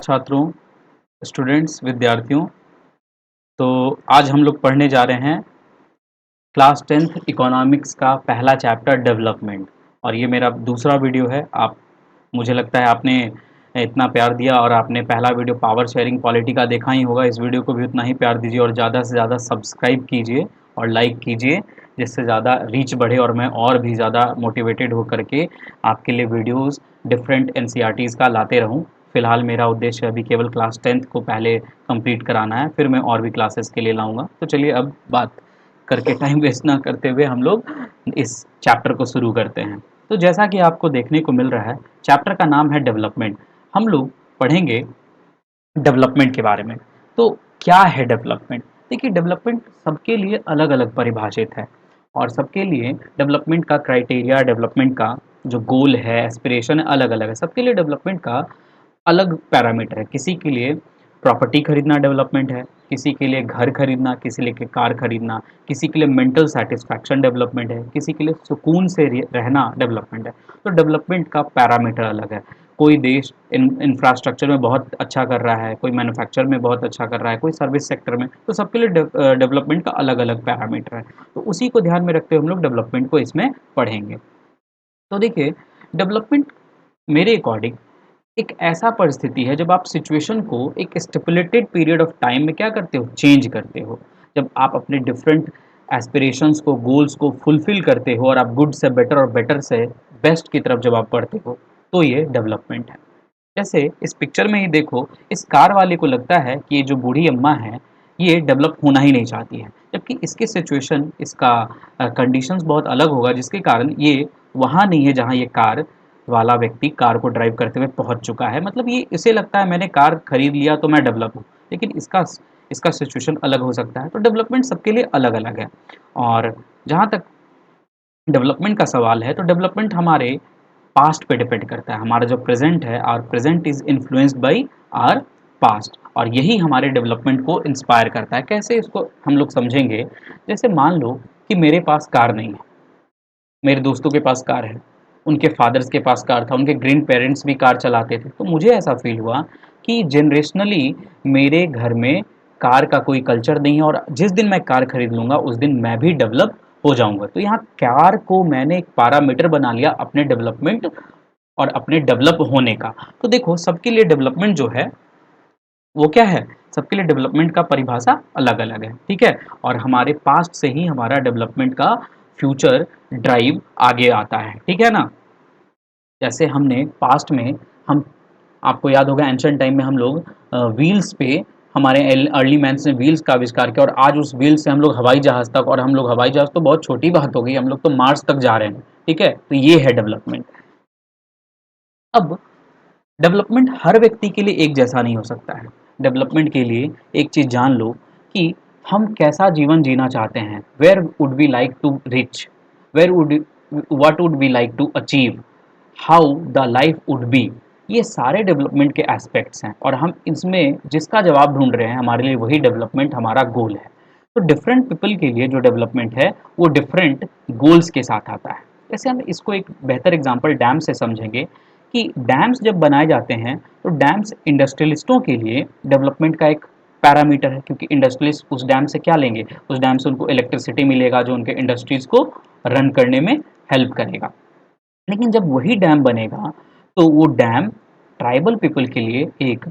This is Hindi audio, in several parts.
छात्रों, स्टूडेंट्स, विद्यार्थियों। तो आज हम लोग पढ़ने जा रहे हैं क्लास 10th इकोनॉमिक्स का पहला चैप्टर डेवलपमेंट। और ये मेरा दूसरा वीडियो है। आप मुझे लगता है आपने इतना प्यार दिया और आपने पहला वीडियो पावर शेयरिंग पॉलिटी का देखा ही होगा। इस वीडियो को भी उतना ही प्यार दीजिए और ज़्यादा से ज़्यादा सब्सक्राइब कीजिए और लाइक कीजिए, जिससे ज़्यादा रीच बढ़े और मैं और भी ज़्यादा मोटिवेटेड हो करके आपके लिए वीडियोस डिफरेंट एनसीईआरटीज़ का लाते रहूं। फ़िलहाल मेरा उद्देश्य अभी केवल क्लास 10th को पहले कंप्लीट कराना है, फिर मैं और भी क्लासेस के लिए लाऊंगा। तो चलिए अब बात करके टाइम वेस्ट ना करते हुए हम लोग इस चैप्टर को शुरू करते हैं। तो जैसा कि आपको देखने को मिल रहा है, चैप्टर का नाम है डेवलपमेंट। हम लोग पढ़ेंगे डेवलपमेंट के बारे में। तो क्या है डेवलपमेंट? देखिए, डेवलपमेंट सबके लिए अलग अलग परिभाषित है और सबके लिए डेवलपमेंट का क्राइटेरिया, डेवलपमेंट का जो गोल है, एस्पिरेशन है, अलग अलग है। सबके लिए डेवलपमेंट का अलग पैरामीटर है। किसी के लिए प्रॉपर्टी खरीदना डेवलपमेंट है, किसी के लिए घर खरीदना, किसी के लिए कार खरीदना, किसी के लिए मेंटल सेटिस्फैक्शन डेवलपमेंट है, किसी के लिए सुकून से रहना डेवलपमेंट है। तो डेवलपमेंट का पैरामीटर अलग है। कोई देश इंफ्रास्ट्रक्चर में बहुत अच्छा कर रहा है, कोई मैन्युफैक्चर में बहुत अच्छा कर रहा है, कोई सर्विस सेक्टर में। तो सबके लिए डेवलपमेंट का अलग अलग पैरामीटर है। तो उसी को ध्यान में रखते हुए हम लोग डेवलपमेंट को इसमें पढ़ेंगे। तो देखिए, डेवलपमेंट मेरे अकॉर्डिंग एक ऐसा परिस्थिति है जब आप सिचुएशन को एक स्टिपुलेटेड पीरियड ऑफ टाइम में क्या करते हो, चेंज करते हो। जब आप अपने डिफरेंट एस्पिरेशंस को, गोल्स को फुलफिल करते हो और आप गुड से बेटर और बेटर से बेस्ट की तरफ जब आप बढ़ते हो, तो ये डेवलपमेंट है। जैसे इस पिक्चर में ही देखो, इस कार वाले को लगता है कि ये जो बूढ़ी अम्मा है, ये डेवलप होना ही नहीं चाहती है, जबकि इसकी सिचुएशन, इसका कंडीशंस बहुत अलग होगा, जिसके कारण ये वहाँ नहीं है जहाँ ये कार वाला व्यक्ति कार को ड्राइव करते हुए पहुंच चुका है। मतलब ये इसे लगता है मैंने कार खरीद लिया तो मैं डेवलप हूँ, लेकिन इसका इसका सिचुएशन अलग हो सकता है। तो डेवलपमेंट सबके लिए अलग अलग है। और जहाँ तक डेवलपमेंट का सवाल है, तो डेवलपमेंट हमारे पास्ट पे डिपेंड करता है। हमारा जो प्रेजेंट है, our present is influenced by our past, और यही हमारे डेवलपमेंट को इंस्पायर करता है। कैसे इसको हम लोग समझेंगे? जैसे मान लो कि मेरे पास कार नहीं है, मेरे दोस्तों के पास कार है, उनके फादर्स के पास कार था, उनके ग्रैंड पेरेंट्स भी कार चलाते थे। तो मुझे ऐसा फील हुआ कि जनरेशनली मेरे घर में कार का कोई कल्चर नहीं है, और जिस दिन मैं कार खरीद लूँगा उस दिन मैं भी डेवलप हो जाऊँगा। तो यहाँ कार को मैंने एक पैरामीटर बना लिया अपने डेवलपमेंट और अपने डेवलप होने का। तो देखो, सबके लिए डेवलपमेंट जो है वो क्या है, सबके लिए डेवलपमेंट का परिभाषा अलग अलग है। ठीक है, और हमारे पास्ट से ही हमारा डेवलपमेंट का फ्यूचर ड्राइव आगे आता है। ठीक है ना? जैसे हमने पास्ट में, हम आपको याद होगा एंशिएंट टाइम में हम लोग व्हील्स पे, हमारे अर्ली मैन्स ने व्हील्स का आविष्कार किया, और आज उस व्हील से हम लोग हवाई जहाज तक, और हम लोग हवाई जहाज तो बहुत छोटी बात हो गई, हम लोग तो मार्स तक जा रहे हैं। ठीक है, तो ये है डेवलपमेंट। अब डेवलपमेंट हर व्यक्ति के लिए एक जैसा नहीं हो सकता है। डेवलपमेंट के लिए एक चीज़ जान लो कि हम कैसा जीवन जीना चाहते हैं। Where would we like to reach, where would, what would we like to achieve, how the life would be. ये सारे डेवलपमेंट के एस्पेक्ट्स हैं, और हम इसमें जिसका जवाब ढूंढ रहे हैं, हमारे लिए वही डेवलपमेंट हमारा गोल है। तो डिफरेंट पीपल के लिए जो डेवलपमेंट है वो डिफरेंट गोल्स के साथ आता है। जैसे हम इसको एक बेहतर एग्जांपल डैम से समझेंगे कि डैम्स जब बनाए जाते हैं, तो डैम्स इंडस्ट्रियलिस्टों के लिए डेवलपमेंट का एक पैरामीटर है, क्योंकि इंडस्ट्रियलिस्ट उस डैम से क्या लेंगे, उस डैम से उनको इलेक्ट्रिसिटी मिलेगा जो उनके इंडस्ट्रीज को रन करने में हेल्प करेगा। लेकिन जब वही डैम बनेगा, तो वो डैम ट्राइबल पीपल के लिए एक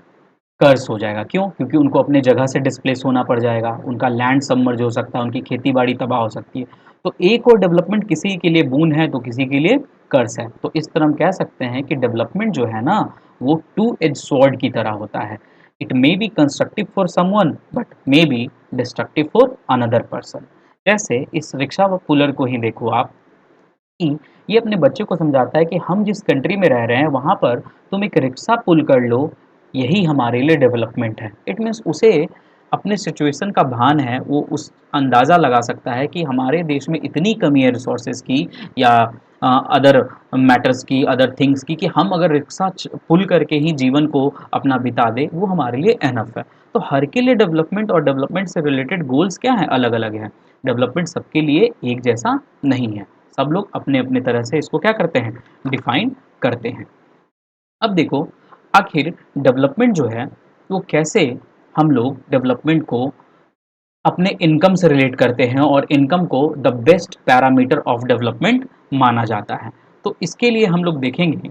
कर्स हो जाएगा। क्यों? क्योंकि उनको अपने जगह से डिस्प्लेस होना पड़ जाएगा, उनका लैंड सबमर्ज हो सकता है, उनकी खेती बाड़ी तबाह हो सकती है। तो एक और डेवलपमेंट किसी के लिए बून है तो किसी के लिए कर्स है। तो इस तरह हम कह सकते हैं कि डेवलपमेंट जो है ना, वो टू एज स्वॉर्ड की तरह होता है। It may be constructive for someone but may be destructive for another person. जैसे इस रिक्शा व पुलर को ही देखो आप, कि ये अपने बच्चे को समझाता है कि हम जिस कंट्री में रह रहे हैं वहाँ पर तुम एक रिक्शा पुल कर लो, यही हमारे लिए डेवलपमेंट है। इट मीन्स उसे अपने सिचुएशन का भान है, वो उस अंदाज़ा लगा सकता है कि हमारे देश में इतनी कमी है रिसोर्सेज की, या अदर मैटर्स की, अदर थिंग्स की, कि हम अगर रिक्शा पुल करके ही जीवन को अपना बिता दे, वो हमारे लिए एनफ है। तो हर के लिए डेवलपमेंट और डेवलपमेंट से रिलेटेड गोल्स क्या हैं, अलग अलग हैं। डेवलपमेंट सबके लिए एक जैसा नहीं है। सब लोग अपने अपने तरह से इसको क्या करते हैं, डिफाइन करते हैं। अब देखो, आखिर डेवलपमेंट जो है वो कैसे हम लोग डेवलपमेंट को अपने इनकम से रिलेट करते हैं और इनकम को the best parameter of development माना जाता है। तो इसके लिए हम लोग देखेंगे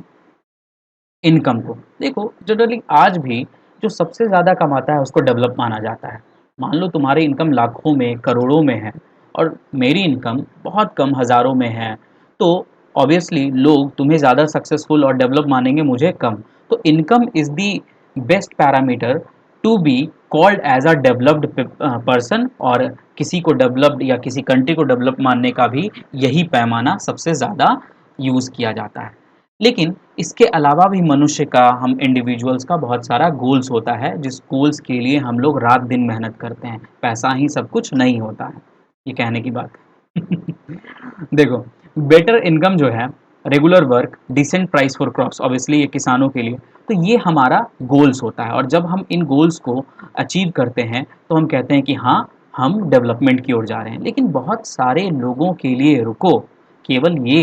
इनकम को। देखो जनरली आज भी जो सबसे ज़्यादा कमाता है उसको डेवलप माना जाता है। मान लो तुम्हारी इनकम लाखों में करोड़ों में है और मेरी इनकम बहुत कम हज़ारों में है, तो ऑब्वियसली लोग तुम्हें ज़्यादा सक्सेसफुल और डेवलप मानेंगे, मुझे कम। तो income is the best parameter to be called as a developed person, और किसी को डेवलप्ड या किसी कंट्री को डेवलप मानने का भी यही पैमाना सबसे ज़्यादा यूज़ किया जाता है। लेकिन इसके अलावा भी मनुष्य का, हम इंडिविजुअल्स का बहुत सारा गोल्स होता है, जिस गोल्स के लिए हम लोग रात दिन मेहनत करते हैं। पैसा ही सब कुछ नहीं होता है, ये कहने की बात है। देखो, बेटर इनकम जो है, regular work, decent price for crops, obviously ये किसानों के लिए, तो ये हमारा गोल्स होता है। और जब हम इन गोल्स को अचीव करते हैं तो हम कहते हैं कि हाँ, हम डेवलपमेंट की ओर जा रहे हैं। लेकिन बहुत सारे लोगों के लिए, रुको, केवल ये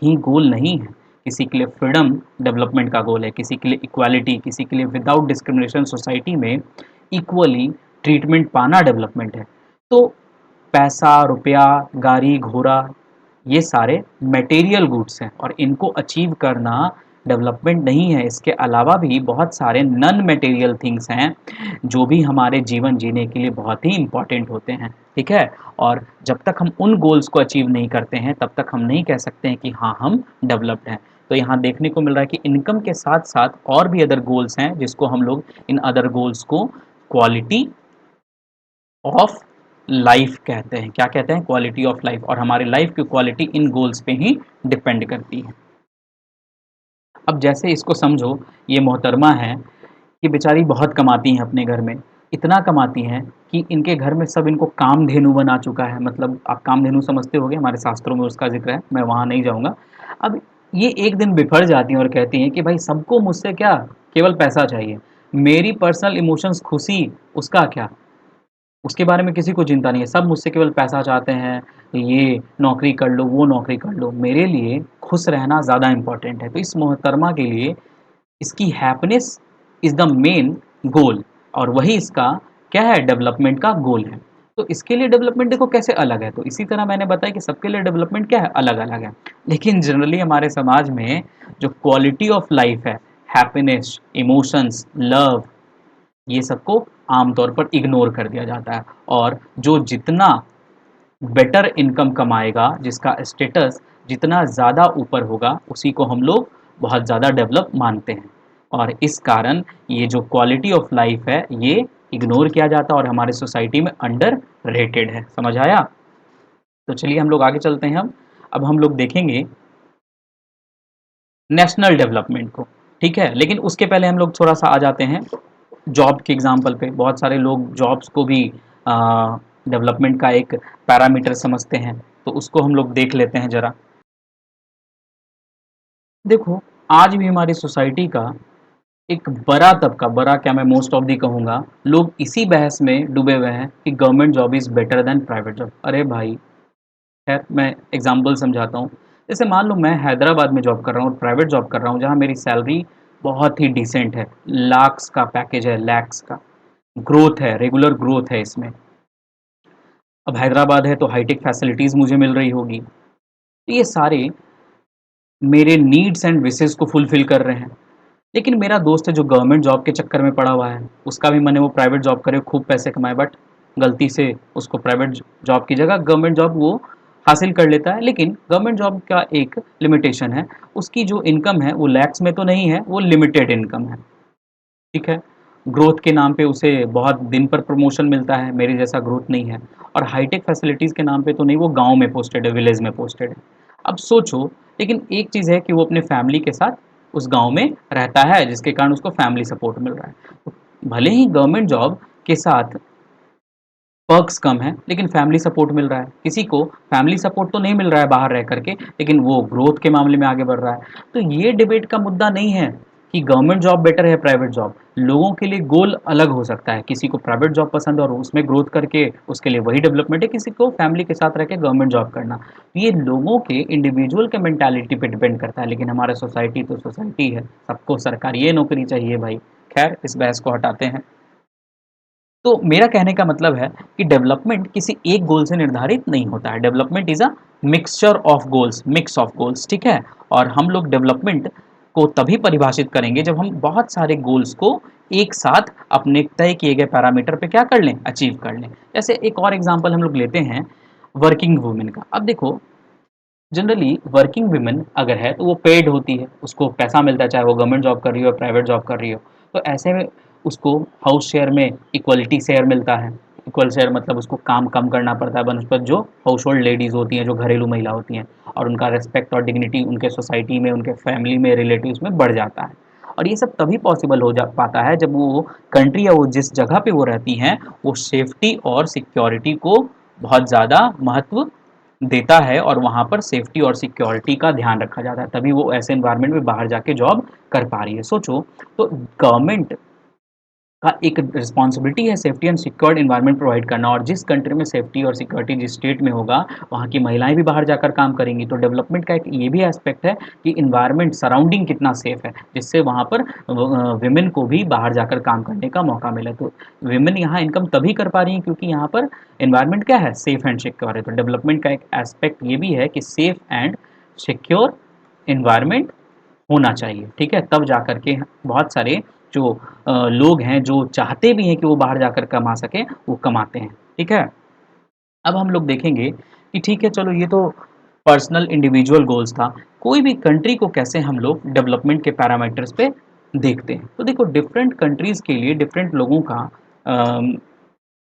ही गोल नहीं है। किसी के लिए फ्रीडम डेवलपमेंट का गोल है, किसी के लिए इक्वालिटी, किसी के लिए विदाउट डिस्क्रिमिनेशन सोसाइटी में इक्वली ट्रीटमेंट पाना डेवलपमेंट है। तो पैसा, रुपया, गाड़ी घोड़ा, ये सारे मटेरियल गुड्स हैं और इनको अचीव करना डेवलपमेंट नहीं है। इसके अलावा भी बहुत सारे नॉन मटेरियल थिंग्स हैं जो भी हमारे जीवन जीने के लिए बहुत ही इंपॉर्टेंट होते हैं, ठीक है। और जब तक हम उन गोल्स को अचीव नहीं करते हैं तब तक हम नहीं कह सकते हैं कि हाँ, हम डेवलप्ड हैं। तो यहाँ देखने को मिल रहा है कि इनकम के साथ साथ और भी अदर गोल्स हैं, जिसको हम लोग, इन अदर गोल्स को क्वालिटी ऑफ लाइफ कहते हैं। क्या कहते हैं? Quality of life. और हमारी लाइफ की क्वालिटी इन गोल्स पे ही डिपेंड करती है। अब जैसे इसको समझो, ये मोहतरमा है, ये बेचारी बहुत कमाती हैं अपने घर में। इतना कमाती हैं कि इनके घर में सब इनको कामधेनु बना चुका है। मतलब आप कामधेनु समझते होंगे, हमारे शास्त्रों में उसका ज़िक्र है, मैं वहाँ नहीं जाऊँगा। अब ये एक दिन बिफर जाती हैं और कहती हैं कि भाई सबको मुझसे क्या, केवल पैसा चाहिए। मेरी पर्सनल इमोशंस, खुशी, उसका क्या? उसके बारे में किसी को चिंता नहीं है। सब मुझसे केवल पैसा चाहते हैं, ये नौकरी कर लो, वो नौकरी कर लो। मेरे लिए खुश रहना ज़्यादा इम्पोर्टेंट है। तो इस मोहतरमा के लिए इसकी happiness is the main goal, और वही इसका क्या है, डेवलपमेंट का गोल है। तो इसके लिए डेवलपमेंट देखो कैसे अलग है। तो इसी तरह मैंने बताया कि सबके लिए डेवलपमेंट क्या है, अलग अलग है। लेकिन जनरली हमारे समाज में जो क्वालिटी ऑफ लाइफ है, हैप्पीनेस, इमोशंस, लव, ये सबको आमतौर पर इग्नोर कर दिया जाता है। और जो जितना बेटर इनकम कमाएगा, जिसका स्टेटस जितना ज़्यादा ऊपर होगा, उसी को हम लोग बहुत ज़्यादा डेवलप मानते हैं। और इस कारण ये जो क्वालिटी ऑफ लाइफ है, ये इग्नोर किया जाता है और हमारे सोसाइटी में अंडर रेटेड है। समझ आया? तो चलिए हम लोग आगे चलते हैं। अब हम लोग देखेंगे नेशनल डेवलपमेंट को, ठीक है। लेकिन उसके पहले हम लोग थोड़ा सा आ जाते हैं जॉब के एग्जाम्पल पे। बहुत सारे लोग जॉब्स को भी डेवलपमेंट का एक पैरामीटर समझते हैं, तो उसको हम लोग देख लेते हैं ज़रा। देखो, आज भी हमारी सोसाइटी का एक बड़ा तबका, बड़ा क्या, मैं मोस्ट ऑफ दी कहूँगा, लोग इसी बहस में डूबे हुए हैं कि government job is better than private job. अरे भाई, खैर मैं एग्जांपल समझाता हूँ। जैसे मान लो मैं हैदराबाद में जॉब कर रहा हूँ और प्राइवेट जॉब कर रहा हूँ, जहाँ मेरी सैलरी बहुत ही डिसेंट है, लाख्स का पैकेज है, लैक्स का ग्रोथ है, रेगुलर ग्रोथ है इसमें। अब हैदराबाद है तो हाईटेक फैसिलिटीज़ मुझे मिल रही होगी। तो ये सारे मेरे नीड्स एंड विशेज़ को फुलफ़िल कर रहे हैं। लेकिन मेरा दोस्त है जो गवर्नमेंट जॉब के चक्कर में पड़ा हुआ है, उसका भी मन है वो प्राइवेट जॉब करे, खूब पैसे कमाए, बट गलती से उसको प्राइवेट जॉब की जगह गवर्नमेंट जॉब वो हासिल कर लेता है। लेकिन गवर्नमेंट जॉब का एक लिमिटेशन है, उसकी जो इनकम है वो लैक्स में तो नहीं है, वो लिमिटेड इनकम है, ठीक है। ग्रोथ के नाम पे उसे बहुत दिन पर प्रमोशन मिलता है, मेरे जैसा ग्रोथ नहीं है। और हाईटेक फैसिलिटीज़ के नाम पे तो नहीं, वो गाँव में पोस्टेड है, विलेज में पोस्टेड है। अब सोचो, लेकिन एक चीज़ है कि वो अपने फैमिली के साथ उस गाँव में रहता है, जिसके कारण उसको फैमिली सपोर्ट मिल रहा है। तो भले ही गवर्नमेंट जॉब के साथ पर्क्स कम हैं, लेकिन फैमिली सपोर्ट मिल रहा है। किसी को फैमिली सपोर्ट तो नहीं मिल रहा है बाहर रह करके, लेकिन वो ग्रोथ के मामले में आगे बढ़ रहा है। तो ये डिबेट का मुद्दा नहीं है कि गवर्नमेंट जॉब बेटर है प्राइवेट जॉब, लोगों के लिए गोल अलग हो सकता है। किसी को प्राइवेट जॉब पसंद है और उसमें ग्रोथ करके उसके लिए वही डेवलपमेंट है, किसी को फैमिली के साथ रह के गवर्नमेंट जॉब करना। ये लोगों के इंडिविजुअल के मेंटालिटी पे डिपेंड करता है, लेकिन हमारा सोसाइटी तो सोसाइटी है, सबको सरकारी ये नौकरी चाहिए भाई। खैर, इस बहस को हटाते हैं। तो मेरा कहने का मतलब है कि डेवलपमेंट किसी एक गोल से निर्धारित नहीं होता है। Development is a mixture of goals, mix of goals, ठीक है। और हम लोग डेवलपमेंट को तभी परिभाषित करेंगे जब हम बहुत सारे गोल्स को एक साथ अपने तय किए गए पैरामीटर पे क्या कर लें, अचीव कर लें। जैसे एक और एग्जांपल हम लोग लेते हैं वर्किंग वुमेन का। अब देखो, जनरली वर्किंग वुमेन अगर है तो वो पेड होती है, उसको पैसा मिलता है, चाहे वो गवर्नमेंट जॉब कर रही हो या प्राइवेट जॉब कर रही हो। तो ऐसे में उसको हाउस शेयर में इक्वलिटी शेयर मिलता है। इक्वल शेयर मतलब उसको काम कम करना पड़ता है बनस्पत जो हाउस होल्ड लेडीज़ होती हैं, जो घरेलू महिला होती हैं, और उनका रिस्पेक्ट और डिग्निटी उनके सोसाइटी में, उनके फैमिली में, रिलेटिव्स में बढ़ जाता है। और ये सब तभी पॉसिबल हो जा पाता है जब वो कंट्री या वो जिस जगह पे वो रहती हैं वो सेफ्टी और सिक्योरिटी को बहुत ज़्यादा महत्व देता है, और वहाँ पर सेफ्टी और सिक्योरिटी का ध्यान रखा जाता है, तभी वो ऐसे एनवायरनमेंट में बाहर जाके जॉब कर पा रही है। सोचो, तो गवर्नमेंट का एक रिस्पॉन्सिबिलिटी है safety and secured environment provide करना, और जिस कंट्री में सेफ्टी और सिक्योरिटी जिस स्टेट में होगा वहाँ की महिलाएं भी बाहर जाकर काम करेंगी। तो डेवलपमेंट का एक ये भी एस्पेक्ट है कि इन्वायरमेंट सराउंडिंग कितना सेफ है, जिससे वहाँ पर विमेन को भी बाहर जाकर काम करने का मौका मिले। तो विमेन यहाँ इनकम तभी कर पा रही है क्योंकि यहाँ पर इन्वायरमेंट क्या है, सेफ एंड सिक्योर है। तो डेवलपमेंट का एक एस्पेक्ट ये भी है कि सेफ एंड सिक्योर इन्वायरमेंट होना चाहिए, ठीक है। तब जाकर के बहुत सारे जो लोग हैं जो चाहते भी हैं कि वो बाहर जाकर कमा सकें, वो कमाते हैं, ठीक है। अब हम लोग देखेंगे कि ठीक है, चलो ये तो पर्सनल इंडिविजुअल गोल्स था। कोई भी कंट्री को कैसे हम लोग डेवलपमेंट के पैरामीटर्स पे देखते हैं। तो देखो, डिफरेंट कंट्रीज़ के लिए डिफरेंट लोगों का अम,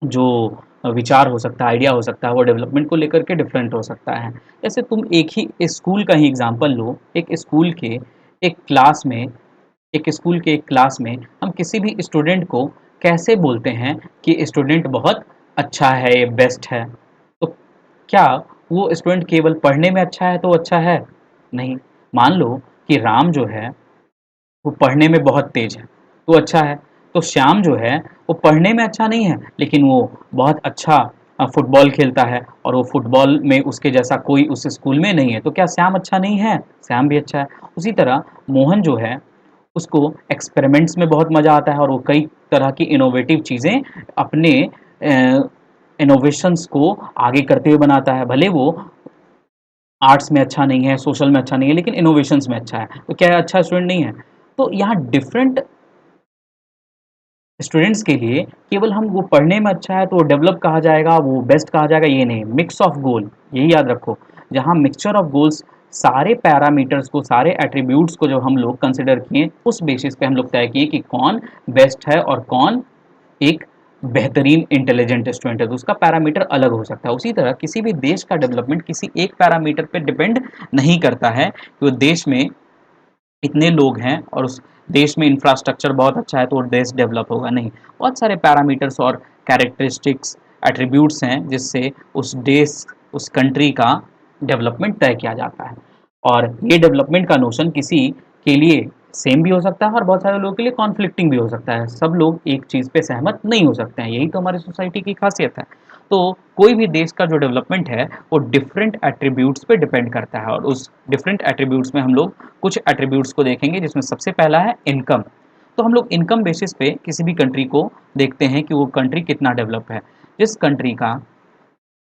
जो विचार हो सकता है, आइडिया हो सकता है, वो डेवलपमेंट को लेकर के डिफरेंट हो सकता है। जैसे तुम एक ही स्कूल का ही एग्जांपल लो, एक स्कूल के एक क्लास में एक क्लास में हम किसी भी स्टूडेंट को कैसे बोलते हैं कि स्टूडेंट बहुत अच्छा है, ये बेस्ट है। तो क्या वो स्टूडेंट केवल पढ़ने में अच्छा है तो अच्छा है? नहीं। मान लो कि राम जो है वो पढ़ने में बहुत तेज है तो अच्छा है। तो श्याम जो है वो पढ़ने में अच्छा नहीं है, लेकिन वो बहुत अच्छा फुटबॉल खेलता है, और वो फुटबॉल में उसके जैसा कोई उस स्कूल में नहीं है। तो क्या श्याम अच्छा नहीं है? श्याम भी अच्छा है। उसी तरह मोहन जो है उसको एक्सपेरिमेंट्स में बहुत मज़ा आता है, और वो कई तरह की इनोवेटिव चीज़ें अपने इनोवेशंस को आगे करते हुए बनाता है। भले वो आर्ट्स में अच्छा नहीं है, सोशल में अच्छा नहीं है, लेकिन इनोवेशंस में अच्छा है। तो क्या है, अच्छा स्टूडेंट नहीं है? तो यहाँ डिफरेंट स्टूडेंट्स के लिए केवल हम वो पढ़ने में अच्छा है तो वो डेवलप कहा जाएगा, वो बेस्ट कहा जाएगा, ये नहीं। मिक्स ऑफ गोल, यही याद रखो। जहाँ मिक्सचर ऑफ गोल्स, सारे पैरामीटर्स को, सारे एट्रीब्यूट्स को जब हम लोग कंसिडर किए, उस बेसिस पे हम लोग तय किए कि कौन बेस्ट है और कौन एक बेहतरीन इंटेलिजेंट स्टूडेंट है। तो उसका पैरामीटर अलग हो सकता है। उसी तरह किसी भी देश का डेवलपमेंट किसी एक पैरामीटर पे डिपेंड नहीं करता है कि वो देश में इतने लोग हैं और उस देश में इंफ्रास्ट्रक्चर बहुत अच्छा है तो वो देश डेवलप होगा, नहीं। बहुत सारे पैरामीटर्स और कैरेक्टरिस्टिक्स, एट्रीब्यूट्स हैं जिससे उस देश, उस कंट्री का डेवलपमेंट तय किया जाता है। और ये डेवलपमेंट का नोशन किसी के लिए सेम भी हो सकता है और बहुत सारे लोगों के लिए कॉन्फ्लिक्टिंग भी हो सकता है। सब लोग एक चीज़ पे सहमत नहीं हो सकते हैं, यही तो हमारी सोसाइटी की खासियत है। तो कोई भी देश का जो डेवलपमेंट है वो डिफरेंट एट्रीब्यूट्स पे डिपेंड करता है, और उस डिफरेंट एट्रीब्यूट्स में हम लोग कुछ एट्रीब्यूट्स को देखेंगे, जिसमें सबसे पहला है इनकम। तो हम लोग इनकम बेसिस पे किसी भी कंट्री को देखते हैं कि वो कंट्री कितना डेवलप है। जिस कंट्री का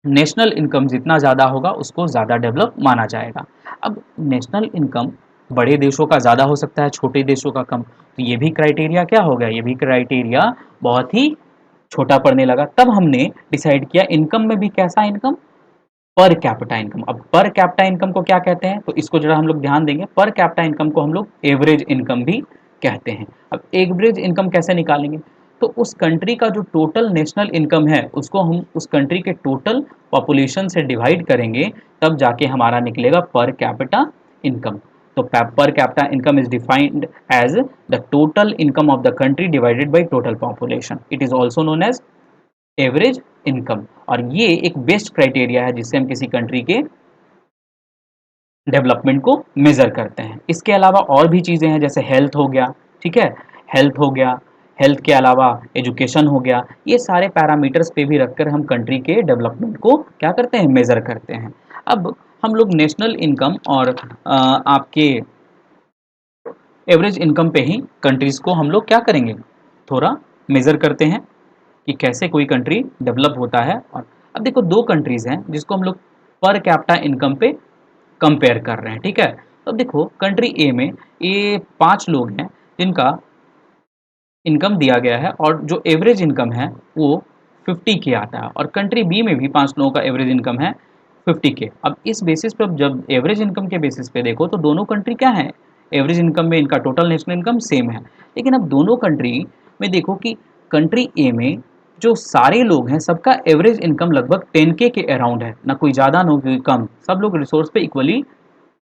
नेशनल इनकम जितना ज़्यादा होगा उसको ज़्यादा डेवलप माना जाएगा। अब नेशनल इनकम बड़े देशों का ज़्यादा हो सकता है, छोटे देशों का कम। तो ये भी क्राइटेरिया क्या हो गया, ये भी क्राइटेरिया बहुत ही छोटा पड़ने लगा। तब हमने डिसाइड किया इनकम में भी कैसा इनकम, पर कैपिटा इनकम। अब पर कैपिटा इनकम को क्या कहते हैं, तो इसको जरा हम लोग ध्यान देंगे। पर कैपिटा इनकम को हम लोग एवरेज इनकम भी कहते हैं। अब एवरेज इनकम कैसे निकालेंगे, तो उस कंट्री का जो टोटल नेशनल इनकम है उसको हम उस कंट्री के टोटल पॉपुलेशन से डिवाइड करेंगे, तब जाके हमारा निकलेगा पर कैपिटा इनकम। तो per capita income is defined as the total income of the country divided by total population. It is also known as average income. और ये एक बेस्ट क्राइटेरिया है जिससे हम किसी कंट्री के डेवलपमेंट को मेज़र करते हैं। इसके अलावा और भी चीज़ें हैं, जैसे हेल्थ हो गया, ठीक है? हेल्थ हो गया, हेल्थ के अलावा एजुकेशन हो गया, ये सारे पैरामीटर्स पे भी रखकर हम कंट्री के डेवलपमेंट को क्या करते हैं, मेज़र करते हैं। अब हम लोग नेशनल इनकम और आपके एवरेज इनकम पे ही कंट्रीज़ को हम लोग क्या करेंगे, थोड़ा मेज़र करते हैं कि कैसे कोई कंट्री डेवलप होता है। और अब देखो 2 कंट्रीज़ हैं जिसको हम लोग पर कैपिटा इनकम पे कंपेयर कर रहे हैं, ठीक है? तो देखो कंट्री ए में ये 5 लोग हैं जिनका इनकम दिया गया है और जो एवरेज इनकम है वो 50 के आता है, और कंट्री बी में भी 5 लोगों का एवरेज इनकम है 50 के। अब इस बेसिस पे, अब जब एवरेज इनकम के बेसिस पे देखो तो दोनों कंट्री क्या है, एवरेज इनकम में इनका टोटल नेशनल इनकम सेम है। लेकिन अब दोनों कंट्री में देखो कि कंट्री ए में जो सारे लोग हैं सबका एवरेज इनकम लगभग 10K के अराउंड है, ना कोई ज़्यादा ना कोई कम, सब लोग रिसोर्स पे इक्वली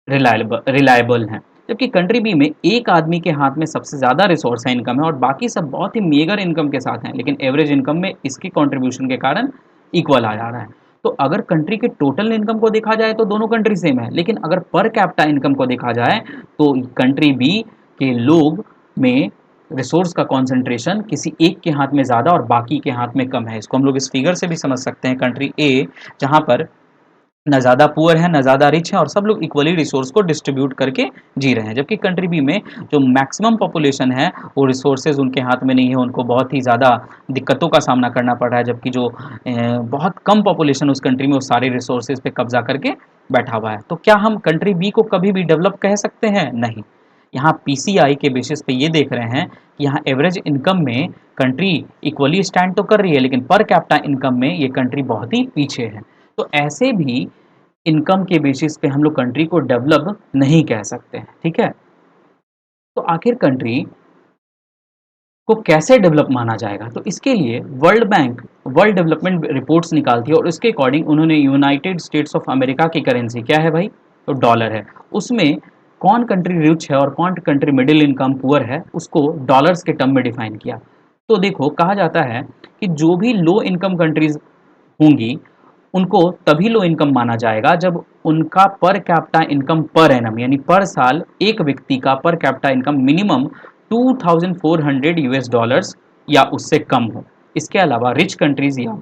रिलायबल हैं। जबकि कंट्री बी में एक आदमी के हाथ में सबसे ज़्यादा रिसोर्स है, इनकम है, और बाकी सब बहुत ही मेगर इनकम के साथ हैं, लेकिन एवरेज इनकम में इसकी कंट्रीब्यूशन के कारण इक्वल आ जा रहा है। तो अगर कंट्री के टोटल इनकम को देखा जाए तो दोनों कंट्री सेम है, लेकिन अगर पर कैपिटा इनकम को देखा जाए तो कंट्री बी के लोग में रिसोर्स का कॉन्सेंट्रेशन किसी एक के हाथ में ज़्यादा और बाकी के हाथ में कम है। इसको हम लोग इस फिगर से भी समझ सकते हैं। कंट्री ए जहाँ पर ना ज़्यादा पुअर है, ना ज़्यादा रिच है, और सब लोग इक्वली रिसोर्स को डिस्ट्रीब्यूट करके जी रहे हैं। जबकि कंट्री बी में जो मैक्सिमम पॉपुलेशन है वो रिसोर्सेज उनके हाथ में नहीं है, उनको बहुत ही ज़्यादा दिक्कतों का सामना करना पड़ रहा है। जबकि जो बहुत कम पॉपुलेशन उस कंट्री में वो सारे रिसोर्सेज पे कब्जा करके बैठा हुआ है। तो क्या हम कंट्री बी को कभी भी डेवलप कह सकते हैं? नहीं। यहाँ पीसीआई के बेसिस पे ये देख रहे हैं कि यहाँ एवरेज इनकम में कंट्री इक्वली स्टैंड तो कर रही है, लेकिन पर कैपिटा इनकम में ये कंट्री बहुत ही पीछे है। तो ऐसे भी इनकम के बेसिस पे हम लोग कंट्री को डेवलप नहीं कह सकते हैं, ठीक है? तो आखिर कंट्री को कैसे डेवलप माना जाएगा? तो इसके लिए world bank world development reports निकालती है, और उसके अकॉर्डिंग उन्होंने यूनाइटेड स्टेट्स ऑफ अमेरिका की करेंसी क्या है भाई, तो डॉलर है, उसमें कौन कंट्री रिच है और कौन कंट्री मिडिल इनकम पुअर है उसको डॉलर्स के टर्म में डिफाइन किया। तो देखो कहा जाता है कि जो भी लो इनकम कंट्रीज होंगी उनको तभी लो इनकम माना जाएगा जब उनका पर कैपिटा इनकम पर एनम यानी पर साल एक व्यक्ति का पर capita income minimum 2400 US dollars या उससे कम हो। इसके अलावा रिच कंट्रीज या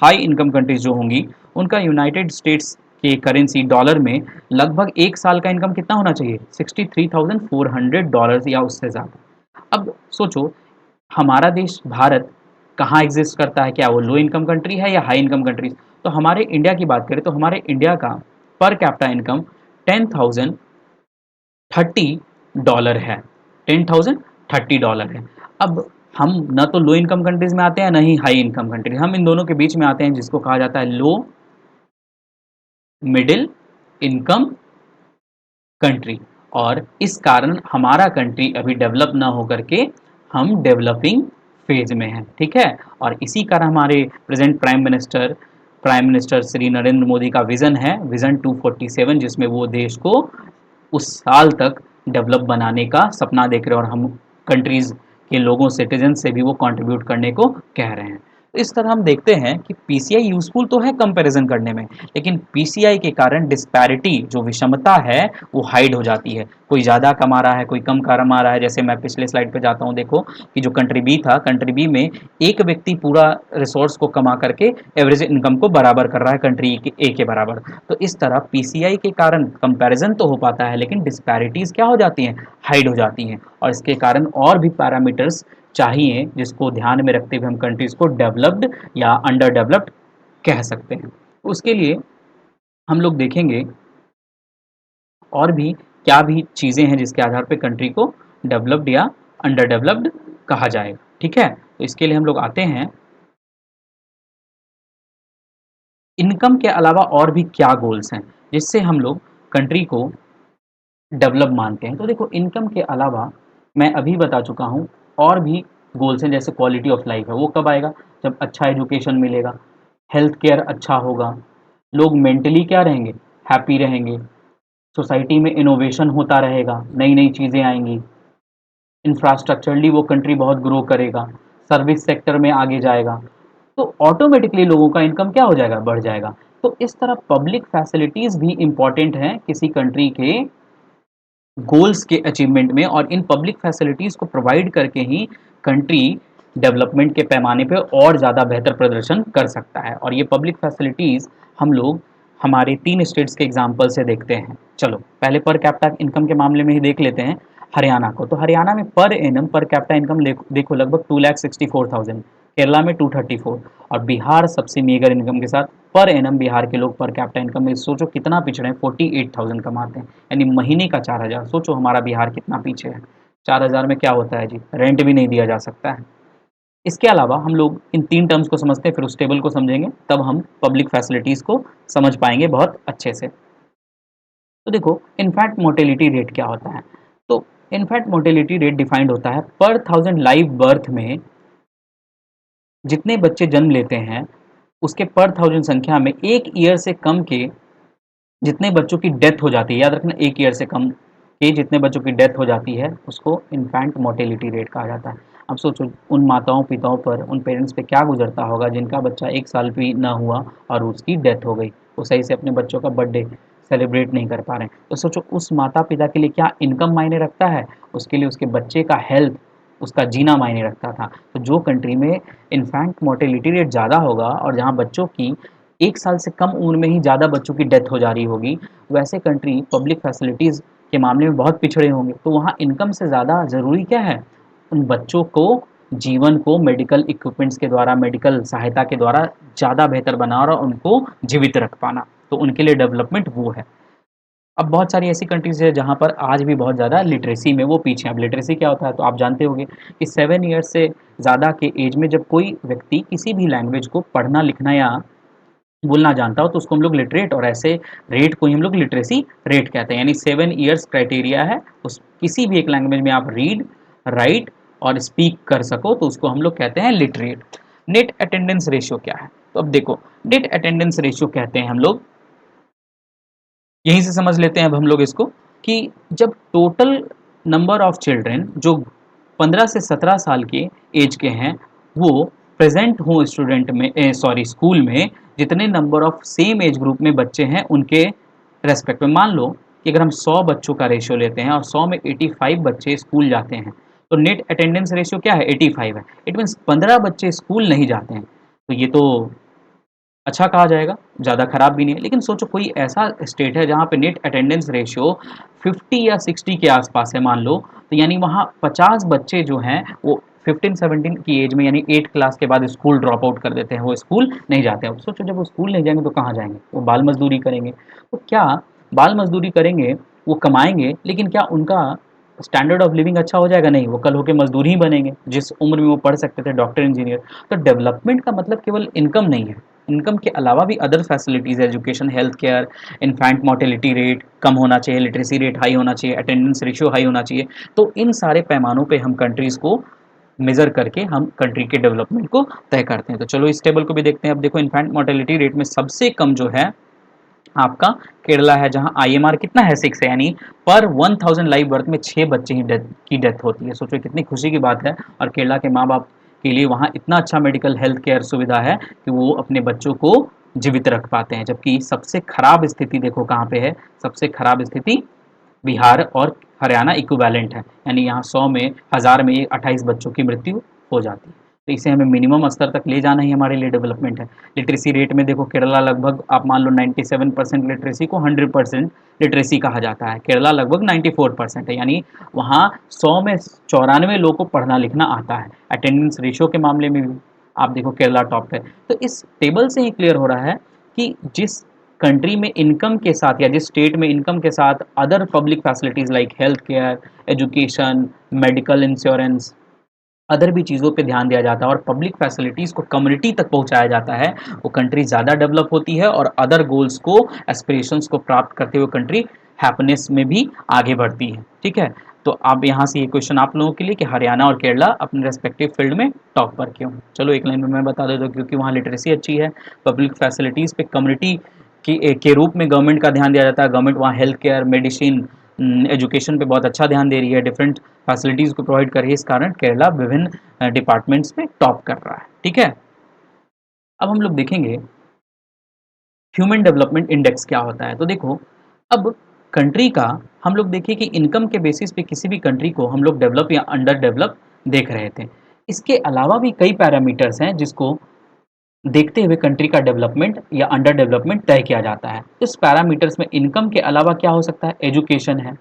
हाई इनकम कंट्रीज जो होंगी उनका यूनाइटेड स्टेट्स के करेंसी डॉलर में लगभग एक साल का इनकम कितना होना चाहिए, $63,400 या उससे ज़्यादा। अब सोचो हमारा देश भारत कहाँ एग्जिस्ट करता है, क्या वो लो इनकम कंट्री है या हाई इनकम कंट्री? तो हमारे इंडिया की बात करें तो हमारे इंडिया का पर कैपिटा इनकम 10,030 डॉलर है, 10,030 डॉलर है। अब हम ना तो लो इनकम कंट्रीज में आते हैं ना ही हाई इनकम कंट्रीज, हम इन दोनों के बीच में आते हैं जिसको कहा जाता है लो मिडिल इनकम कंट्री। और इस कारण हमारा कंट्री अभी डेवलप ना होकर के हम डेवलपिंग फेज में हैं, ठीक है? और इसी कारण हमारे present prime minister Shri Narendra Modi का विज़न है, विज़न 247, जिसमें वो देश को उस साल तक डेवलप बनाने का सपना देख रहे हैं, और हम कंट्रीज़ के लोगों सिटीजन से भी वो कंट्रीब्यूट करने को कह रहे हैं। तो इस तरह हम देखते हैं कि पीसीआई यूज़फुल तो है कंपैरिजन करने में, लेकिन पीसीआई के कारण डिस्पैरिटी जो विषमता है वो हाइड हो जाती है। कोई ज़्यादा कमा रहा है, कोई कम कमा रहा है। जैसे मैं पिछले स्लाइड पे जाता हूँ, देखो कि जो कंट्री बी था, कंट्री बी में एक व्यक्ति पूरा रिसोर्स को कमा करके एवरेज इनकम को बराबर कर रहा है कंट्री ए के बराबर। तो इस तरह पीसीआई के कारण कंपैरिजन तो हो पाता है, लेकिन डिस्पैरिटीज़ क्या हो जाती हैं, हाइड हो जाती हैं, और इसके कारण और भी पैरामीटर्स चाहिए जिसको ध्यान में रखते हुए हम कंट्रीज़ को डेवलप्ड या अंडर डेवलप्ड कह सकते हैं। उसके लिए हम लोग देखेंगे और भी क्या भी चीज़ें हैं जिसके आधार पे कंट्री को डेवलप्ड या अंडर डेवलप्ड कहा जाएगा, ठीक है? तो इसके लिए हम लोग आते हैं इनकम के अलावा और भी क्या गोल्स हैं जिससे हम लोग कंट्री को डेवलप मानते हैं। तो देखो इनकम के अलावा मैं अभी बता चुका हूँ और भी गोल्स हैं, जैसे क्वालिटी ऑफ लाइफ है, वो कब आएगा, जब अच्छा एजुकेशन मिलेगा, हेल्थ केयर अच्छा होगा, लोग मेंटली क्या रहेंगे, हैप्पी रहेंगे, सोसाइटी में इनोवेशन होता रहेगा, नई नई चीज़ें आएंगी, इंफ्रास्ट्रक्चरली वो कंट्री बहुत ग्रो करेगा, सर्विस सेक्टर में आगे जाएगा, तो ऑटोमेटिकली लोगों का इनकम क्या हो जाएगा, बढ़ जाएगा। तो इस तरह पब्लिक फैसिलिटीज़ भी इम्पोर्टेंट हैं किसी कंट्री के गोल्स के अचीवमेंट में, और इन पब्लिक फैसिलिटीज़ को प्रोवाइड करके ही कंट्री डेवलपमेंट के पैमाने पे और ज़्यादा बेहतर प्रदर्शन कर सकता है। और ये पब्लिक फैसिलिटीज़ हम लोग हमारे 3 स्टेट्स के एग्जांपल से देखते हैं। चलो पहले पर कैपिटा इनकम के मामले में ही देख लेते हैं हरियाणा को। तो हरियाणा में पर एनम पर कैपिटा इनकम देखो लगभग 2,64,000, केरला में 234, और बिहार सबसे मेगर इनकम के साथ पर एनम बिहार के लोग पर कैपिटा इनकम में सोचो कितना पिछड़े हैं, 48,000 कमाते हैं, यानी महीने का 4,000। सोचो हमारा बिहार कितना पीछे है। 4,000 में क्या होता है जी, रेंट भी नहीं दिया जा सकता है। इसके अलावा हम लोग इन 3 टर्म्स को समझते हैं, फिर उस टेबल को समझेंगे, तब हम पब्लिक फैसिलिटीज़ को समझ पाएंगे बहुत अच्छे से। तो देखो इनफैक्ट मोर्टेलिटी रेट क्या होता है। तो इनफैक्ट मोर्टेलिटी रेट डिफाइंड होता है पर 1000 लाइव बर्थ में जितने बच्चे जन्म लेते हैं उसके पर 1000 संख्या में 1 ईयर से कम के जितने बच्चों की डेथ हो जाती है, याद रखना 1 ईयर से कम के जितने बच्चों की डेथ हो जाती है उसको इन्फैंट मोर्टेलिटी रेट कहा जाता है। अब सोचो उन माताओं पिताओं पर, उन पेरेंट्स पे क्या गुजरता होगा जिनका बच्चा 1 साल भी ना हुआ और उसकी डेथ हो गई, वो सही से अपने बच्चों का बर्थडे सेलिब्रेट नहीं कर पा रहे हैं। तो सोचो उस माता पिता के लिए क्या इनकम मायने रखता है, उसके लिए उसके बच्चे का हेल्थ, उसका जीना मायने रखता था। तो जो कंट्री में इन्फैंट मोर्टेलिटी रेट ज़्यादा होगा और जहाँ बच्चों की 1 साल से कम उम्र में ही ज़्यादा बच्चों की डेथ हो जा रही होगी, वैसे कंट्री पब्लिक फैसिलिटीज़ के मामले में बहुत पिछड़े होंगे। तो वहाँ इनकम से ज़्यादा ज़रूरी क्या है, उन बच्चों को जीवन को मेडिकल इक्विपमेंट्स के द्वारा, मेडिकल सहायता के द्वारा ज़्यादा बेहतर बना और उनको जीवित रख पाना। तो उनके लिए डेवलपमेंट वो है। अब बहुत सारी ऐसी कंट्रीज़ है जहाँ पर आज भी बहुत ज़्यादा लिटरेसी में वो पीछे हैं। अब लिटरेसी क्या होता है तो आप जानते होंगे कि 7 ईयर्स से ज़्यादा के एज में जब कोई व्यक्ति किसी भी लैंग्वेज को पढ़ना लिखना या बोलना जानता हो तो उसको हम लोग लिटरेट, और ऐसे रेट को ही हम लोग लिटरेसी रेट कहते हैं। यानी 7 ईयर्स क्राइटेरिया है, उस किसी भी एक लैंग्वेज में आप रीड, राइट और स्पीक कर सको तो उसको हम लोग कहते हैं लिटरेट। नेट अटेंडेंस रेशियो क्या है, तो अब देखो नेट अटेंडेंस रेशियो कहते हैं हम लोग, यहीं से समझ लेते हैं अब हम लोग इसको, कि जब टोटल नंबर ऑफ चिल्ड्रेन जो 15 से 17 साल के एज के हैं वो प्रेजेंट हों स्टूडेंट में, सॉरी स्कूल में, जितने number of same age group में बच्चे हैं उनके रेस्पेक्ट में। मान लो कि अगर हम 100 बच्चों का रेशियो लेते हैं और 100 में 85 बच्चे स्कूल जाते हैं तो नेट अटेंडेंस रेशियो क्या है, 85 है। इट मीन्स 15 बच्चे स्कूल नहीं जाते हैं, तो ये तो अच्छा कहा जाएगा, ज़्यादा खराब भी नहीं है। लेकिन सोचो कोई ऐसा स्टेट है जहाँ पे नेट अटेंडेंस रेशियो 50 या 60 के आसपास है मान लो, तो यानी वहाँ 50 बच्चे जो हैं वो 15-17 की एज में यानी 8 क्लास के बाद स्कूल ड्रॉप आउट कर देते हैं, वो स्कूल नहीं जाते हैं। अब सोचो जब वो स्कूल नहीं जाएंगे तो कहाँ जाएंगे, वो बाल मजदूरी करेंगे। तो क्या बाल मजदूरी करेंगे, वो कमाएंगे, लेकिन क्या उनका स्टैंडर्ड ऑफ लिविंग अच्छा हो जाएगा? नहीं, वो कल होके मजदूर ही बनेंगे जिस उम्र में वो पढ़ सकते थे, डॉक्टर इंजीनियर। तो डेवलपमेंट का मतलब केवल इनकम नहीं है, इनकम के अलावा भी other facilities, education, health care, infant mortality rate कम होना चाहिए, लिटरेसी रेट हाई होना चाहिए, अटेंडेंस रेशियो हाई होना चाहिए। तो इन सारे पैमानों पे हम कंट्रीज़ को मेज़र करके हम कंट्री के डेवलपमेंट को तय करते हैं। तो चलो इस टेबल को भी देखते हैं। अब देखो इन्फैंट मोर्टेलिटी रेट में सबसे कम जो है आपका केरला है, जहां आईएमआर कितना है, 6 है, यानी पर 1000 लाइव बर्थ में 6 बच्चे ही डेथ होती है। सोचो कितनी खुशी की बात है। और केरला के माँ बाप के लिए वहाँ इतना अच्छा मेडिकल हेल्थ केयर सुविधा है कि वो अपने बच्चों को जीवित रख पाते हैं। जबकि सबसे खराब स्थिति देखो कहाँ पे है, सबसे खराब स्थिति बिहार और हरियाणा इक्विवेलेंट है, यानी यहाँ 100 में 1000 में 28 बच्चों की मृत्यु हो जाती है। तो इसे हमें मिनिमम स्तर तक ले जाना ही हमारे लिए डेवलपमेंट है। लिटरेसी रेट में देखो केरला लगभग आप मान लो 97% लिटरेसी को 100% लिटरेसी कहा जाता है, केरला लगभग 94% है, यानी वहाँ 100 में 94 लोगों को पढ़ना लिखना आता है। अटेंडेंस रेशियो के मामले में भी आप देखो केरला टॉप पे। तो इस टेबल से ही क्लियर हो रहा है कि जिस कंट्री में इनकम के साथ या जिस स्टेट में इनकम के साथ other public facilities like health care, education, medical insurance, other भी चीज़ों पे ध्यान दिया जाता है और पब्लिक फैसिलिटीज़ को कम्युनिटी तक पहुंचाया जाता है, वो कंट्री ज़्यादा डेवलप होती है और अदर गोल्स को, एस्पिरेशंस को प्राप्त करते हुए कंट्री हैप्पीनेस में भी आगे बढ़ती है। ठीक है, तो अब यहाँ से ये क्वेश्चन आप लोगों के लिए कि हरियाणा और केरला अपने रेस्पेक्टिव फील्ड में टॉप पर क्यों। चलो एक लाइन में मैं बता देता हूँ, क्योंकि वहाँ लिटरेसी अच्छी है, पब्लिक फैसिलिटीज़ पे कम्युनिटी के रूप में गवर्नमेंट का ध्यान दिया जाता है। गवर्नमेंट वहाँ हेल्थ केयर, मेडिसिन, एजुकेशन पे बहुत अच्छा ध्यान दे रही है, डिफरेंट फैसिलिटीज़ को प्रोवाइड कर रही है। इस कारण केरला विभिन्न डिपार्टमेंट्स में टॉप कर रहा है। ठीक है, अब हम लोग देखेंगे ह्यूमन डेवलपमेंट इंडेक्स क्या होता है? तो देखो, अब कंट्री का हम लोग देखिए कि इनकम के बेसिस पे किसी भी कंट्री को हम लोग डेवलप या अंडर डेवलप देख रहे थे। इसके अलावा भी कई पैरामीटर्स हैं जिसको देखते हुए कंट्री का डेवलपमेंट या अंडर डेवलपमेंट तय किया जाता है। इस पैरामीटर्स में इनकम के अलावा क्या हो सकता है? एजुकेशन है,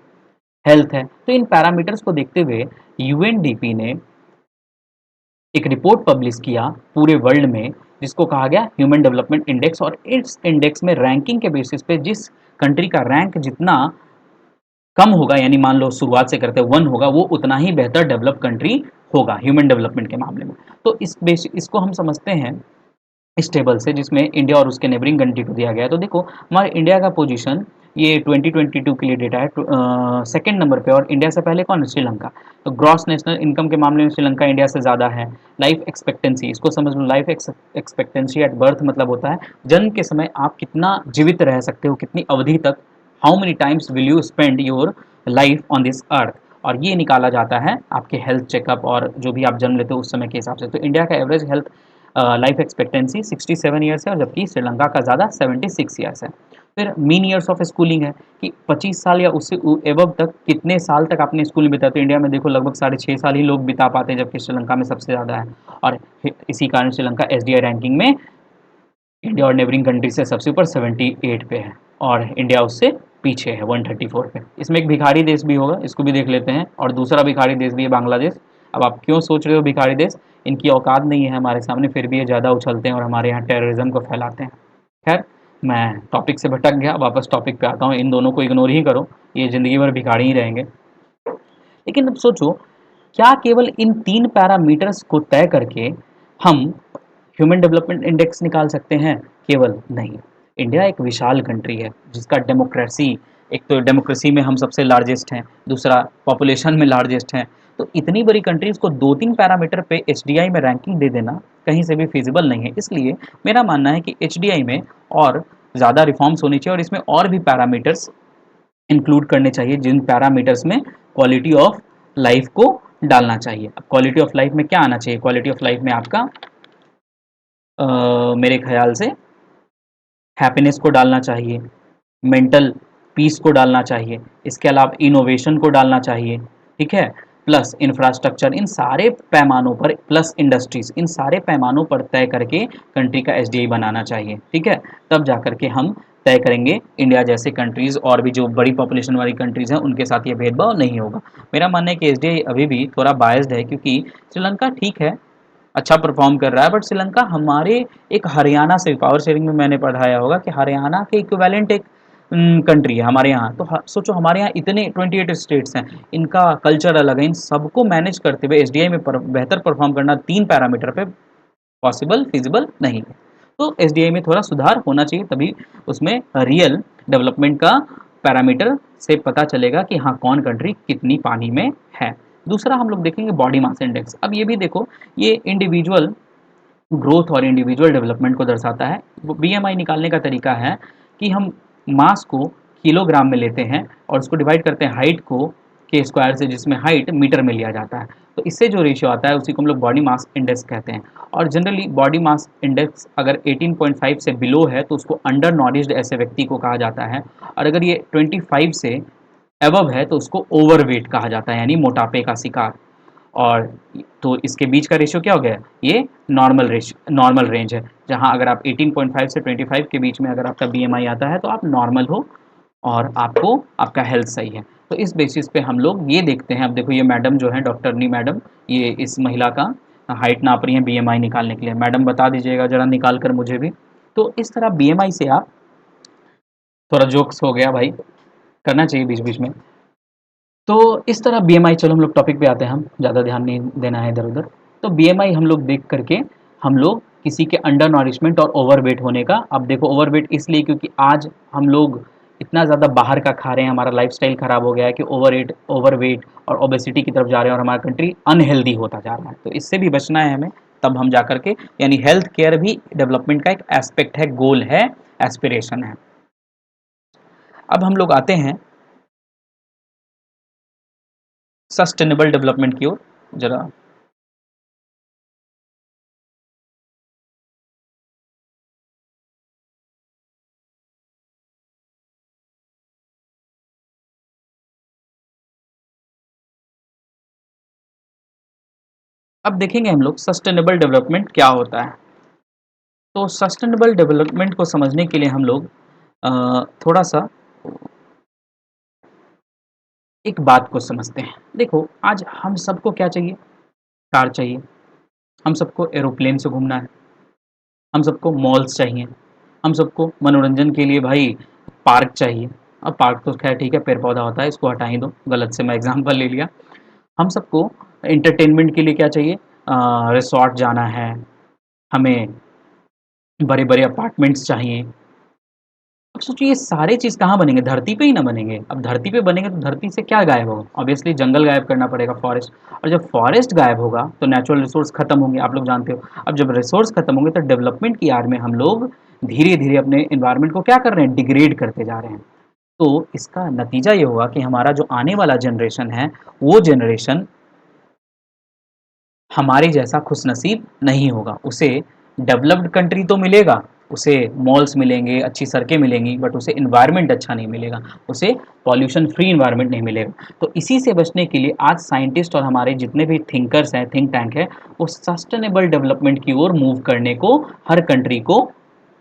हेल्थ है। तो इन पैरामीटर्स को देखते हुए यूएनडीपी ने एक रिपोर्ट पब्लिश किया पूरे वर्ल्ड में, जिसको कहा गया ह्यूमन डेवलपमेंट इंडेक्स। और इस इंडेक्स में रैंकिंग के बेसिस पे जिस कंट्री का रैंक जितना कम होगा, यानी मान लो शुरुआत से करते 1 होगा, वो उतना ही बेहतर डेवलप कंट्री होगा ह्यूमन डेवलपमेंट के मामले में। तो इसको हम समझते हैं इस टेबल से, जिसमें इंडिया और उसके नेबरिंग कंट्री को दिया गया है। तो देखो, हमारे इंडिया का पोजीशन ये 2022 के लिए डेटा है, सेकंड नंबर पे। और इंडिया से पहले कौन है? श्रीलंका। तो ग्रॉस नेशनल इनकम के मामले में श्रीलंका इंडिया से ज़्यादा है। लाइफ एक्सपेक्टेंसी, इसको समझ लो, लाइफ एक्सपेक्टेंसी एट बर्थ मतलब होता है जन्म के समय आप कितना जीवित रह सकते हो, कितनी अवधि तक, how many times will you spend your life on this earth. और ये निकाला जाता है आपके हेल्थ चेकअप और जो भी आप जन्म लेते हो उस समय के हिसाब से। तो इंडिया का average health life expectancy 67 years है, और जबकि श्रीलंका का ज़्यादा 76 ईयर्स है। फिर मीन ईयर्स ऑफ स्कूलिंग है कि 25 साल या उससे एबव तक कितने साल तक आपने स्कूल में बिताया। तो इंडिया में देखो लगभग 6.5 साल ही लोग बिता पाते हैं, जबकि श्रीलंका में सबसे ज़्यादा है। और इसी कारण श्रीलंका एसडीआई रैंकिंग में इंडिया और नेबरिंग कंट्री से सबसे ऊपर 78 पे है, और इंडिया उससे पीछे है 134 पे। इसमें एक भिखारी देश भी होगा, इसको भी देख लेते हैं। और दूसरा भिखारी देश भी है बांग्लादेश। अब आप क्यों सोच रहे हो भिखारी देश? इनकी औकात नहीं है हमारे सामने, फिर भी ये ज़्यादा उछलते हैं और हमारे यहाँ टेररिज्म को फैलाते हैं। खैर, मैं टॉपिक से भटक गया, वापस टॉपिक पे आता हूँ। इन दोनों को इग्नोर ही करो, ये ज़िंदगी भर भिखारी ही रहेंगे। लेकिन अब सोचो, क्या केवल इन 3 पैरामीटर्स को तय करके हम ह्यूमन डेवलपमेंट इंडेक्स निकाल सकते हैं? केवल नहीं। इंडिया एक विशाल कंट्री है जिसका डेमोक्रेसी, एक तो डेमोक्रेसी में हम सबसे लार्जेस्ट हैं, दूसरा पॉपुलेशन में लार्जेस्ट हैं। तो इतनी बड़ी कंट्रीज को 2-3 पैरामीटर पे एचडीआई में रैंकिंग दे देना कहीं से भी फिजिबल नहीं है। इसलिए मेरा मानना है कि एचडीआई में और ज़्यादा रिफॉर्म्स होनी चाहिए, और इसमें और भी पैरामीटर्स इंक्लूड करने चाहिए, जिन पैरामीटर्स में क्वालिटी ऑफ लाइफ को डालना चाहिए। अब क्वालिटी ऑफ लाइफ में क्या आना चाहिए? क्वालिटी ऑफ लाइफ में आपका मेरे ख्याल से हैप्पीनेस को डालना चाहिए, मेंटल पीस को डालना चाहिए, इसके अलावा इनोवेशन को डालना चाहिए, ठीक है, प्लस इंफ्रास्ट्रक्चर। इन सारे पैमानों पर, प्लस इंडस्ट्रीज, इन सारे पैमानों पर तय करके कंट्री का एसडीआई बनाना चाहिए, ठीक है। तब जा करके हम तय करेंगे इंडिया जैसे कंट्रीज और भी जो बड़ी पॉपुलेशन वाली कंट्रीज हैं उनके साथ ये भेदभाव नहीं होगा। मेरा मानना है कि एसडीआई अभी भी थोड़ा बायस्ड है, क्योंकि श्रीलंका ठीक है, अच्छा परफॉर्म कर रहा है, बट श्रीलंका हमारे एक हरियाणा से, पावर शेयरिंग में मैंने पढ़ाया होगा कि हरियाणा के इक्विवेलेंट एक कंट्री है हमारे यहाँ। तो सोचो, हमारे यहाँ इतने 28 स्टेट्स हैं, इनका कल्चर अलग है, इन सबको मैनेज करते हुए एसडीआई में बेहतर परफॉर्म करना 3 पैरामीटर पे पॉसिबल फिजिबल नहीं है। तो एसडीआई में थोड़ा सुधार होना चाहिए, तभी उसमें रियल डेवलपमेंट का पैरामीटर से पता चलेगा कि हाँ, कौन कंट्री कितनी पानी में है। दूसरा हम लोग देखेंगे बॉडी मास इंडेक्स। अब ये भी देखो, ये इंडिविजुअल ग्रोथ और इंडिविजुअल डेवलपमेंट को दर्शाता है। बीएमआई निकालने का तरीका है कि हम मास को किलोग्राम में लेते हैं और उसको डिवाइड करते हैं हाइट को के स्क्वायर से, जिसमें हाइट मीटर में लिया जाता है। तो इससे जो रेशियो आता है उसी को हम लोग बॉडी मास इंडेक्स कहते हैं। और जनरली बॉडी मास इंडेक्स अगर 18.5 से बिलो है तो उसको अंडर नॉरिश्ड ऐसे व्यक्ति को कहा जाता है, और अगर ये 25 से एबव है तो उसको ओवरवेट कहा जाता है, यानी मोटापे का शिकार। और तो इसके बीच का रेशियो क्या हो गया? ये नॉर्मल रेंज है, जहां अगर आप 18.5 से 25 के बीच में अगर आपका बीएमआई आता है तो आप नॉर्मल हो और आपको आपका हेल्थ सही है। तो इस बेसिस पे हम लोग ये देखते हैं। अब देखो, ये मैडम जो है डॉक्टरनी मैडम, ये इस महिला का हाइट नाप रही है बीएमआई निकालने के लिए। मैडम बता दीजिएगा जरा निकाल कर मुझे भी। तो इस तरह बीएमआई से आप, थोड़ा जोक्स हो गया भाई, करना चाहिए बीच बीच में। तो इस तरह बीएमआई, चलो हम लोग टॉपिक पे आते हैं, हम ज़्यादा ध्यान नहीं देना है इधर उधर। तो बीएमआई हम लोग देख करके हम लोग किसी के अंडर नॉरिशमेंट और ओवरवेट होने का, अब देखो ओवरवेट इसलिए क्योंकि आज हम लोग इतना ज़्यादा बाहर का खा रहे हैं, हमारा लाइफस्टाइल ख़राब हो गया है कि ओवरवेट और ओबेसिटी की तरफ जा रहे हैं, और हमारा कंट्री अनहेल्दी होता जा रहा है। तो इससे भी बचना है हमें, तब हम जा करके, यानी हेल्थ केयर भी डेवलपमेंट का एक एस्पेक्ट है, गोल है, एस्पिरेशन है। अब हम लोग आते हैं सस्टेनेबल डेवलपमेंट की ओर जरा। अब देखेंगे हम लोग सस्टेनेबल डेवलपमेंट क्या होता है। तो सस्टेनेबल डेवलपमेंट को समझने के लिए हम लोग थोड़ा सा एक बात को समझते हैं। देखो, आज हम सबको क्या चाहिए? कार चाहिए, हम सबको एरोप्लेन से घूमना है, हम सबको मॉल्स चाहिए, हम सबको मनोरंजन के लिए भाई पार्क चाहिए। अब पार्क तो खैर ठीक है, पेड़ पौधा होता है, इसको हटा ही दो, गलत से मैं एग्जांपल ले लिया। हम सबको एंटरटेनमेंट के लिए क्या चाहिए? रिसॉर्ट जाना है, हमें बड़े बड़े अपार्टमेंट्स चाहिए। अब सोचिए ये सारे चीज़ कहाँ बनेंगे? धरती पे ही ना बनेंगे। अब धरती पे बनेंगे तो धरती से क्या गायब होगा? ऑब्वियसली जंगल गायब करना पड़ेगा, फॉरेस्ट। और जब फॉरेस्ट गायब होगा तो नेचुरल रिसोर्स खत्म होंगे, आप लोग जानते हो। अब जब रिसोर्स खत्म होंगे तो डेवलपमेंट की आड़ में हम लोग धीरे धीरे अपने इन्वायरमेंट को क्या कर रहे हैं? डिग्रेड करते जा रहे हैं। तो इसका नतीजा ये होगा कि हमारा जो आने वाला जनरेशन है, वो जनरेशन हमारे जैसा खुशनसीब नहीं होगा। उसे डेवलप्ड कंट्री तो मिलेगा, उसे मॉल्स मिलेंगे, अच्छी सड़कें मिलेंगी, बट उसे एनवायरनमेंट अच्छा नहीं मिलेगा, उसे पॉल्यूशन फ्री एनवायरनमेंट नहीं मिलेगा। तो इसी से बचने के लिए आज साइंटिस्ट और हमारे जितने भी थिंकर्स हैं, थिंक टैंक है, वो सस्टेनेबल डेवलपमेंट की ओर मूव करने को हर कंट्री को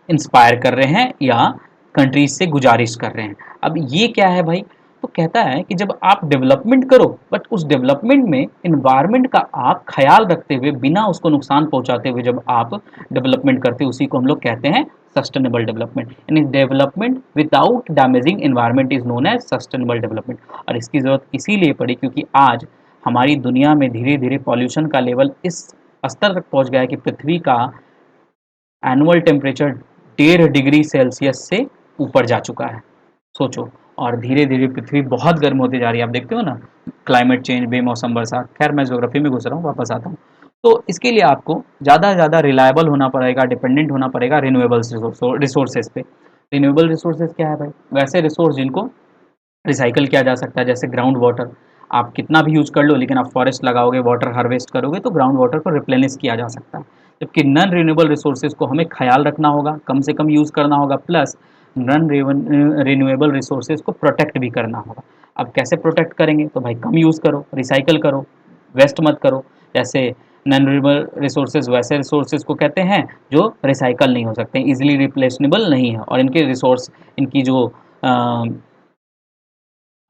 इंस्पायर कर रहे हैं या कंट्रीज से गुजारिश कर रहे हैं। अब ये क्या है भाई? तो कहता है कि जब आप डेवलपमेंट करो, बट उस डेवलपमेंट में इन्वायरमेंट का आप ख्याल रखते हुए, बिना उसको नुकसान पहुंचाते हुए जब आप डेवलपमेंट करते हो, उसी को हम लोग कहते हैं सस्टेनेबल डेवलपमेंट। यानी development without damaging environment is known as sustainable development. और इसकी ज़रूरत इसीलिए पड़ी क्योंकि आज हमारी दुनिया में धीरे धीरे पॉल्यूशन का लेवल इस स्तर तक पहुंच गया है कि पृथ्वी का एनुअल टेम्परेचर 1.5 डिग्री सेल्सियस से ऊपर जा चुका है। सोचो। और धीरे धीरे पृथ्वी बहुत गर्म होती जा रही है, आप देखते हो ना, क्लाइमेट चेंज, बेमौसम बरसात। खैर मैं ज्योग्राफी में घुस रहा हूँ, वापस आता हूँ। तो इसके लिए आपको ज़्यादा से ज़्यादा रिलायबल होना पड़ेगा, डिपेंडेंट होना पड़ेगा रिन्यूएबल्स रिसोर्सेज पे। रिन्यूएबल रिसोर्सेज क्या है भाई? वैसे रिसोर्स जिनको रिसाइकल किया जा सकता है, जैसे ग्राउंड वाटर। आप कितना भी यूज़ कर लो, लेकिन आप फॉरेस्ट लगाओगे, वाटर हार्वेस्ट करोगे, तो ग्राउंड वाटर को रिप्लेनिश किया जा सकता है। जबकि नॉन रिन्यूएबल रिसोर्सेज को हमें ख्याल रखना होगा, कम से कम यूज़ करना होगा, प्लस नॉन रिन्यूएबल रिसोर्सेज को प्रोटेक्ट भी करना होगा। अब कैसे प्रोटेक्ट करेंगे? तो भाई कम यूज़ करो, रिसाइकल करो, वेस्ट मत करो। जैसे नॉन रिन्यूएबल रिसोर्सेज वैसे रिसोर्सेज को कहते हैं जो रिसाइकल नहीं हो सकते, इजीली रिप्लेसनेबल नहीं है, और इनके रिसोर्स, इनकी जो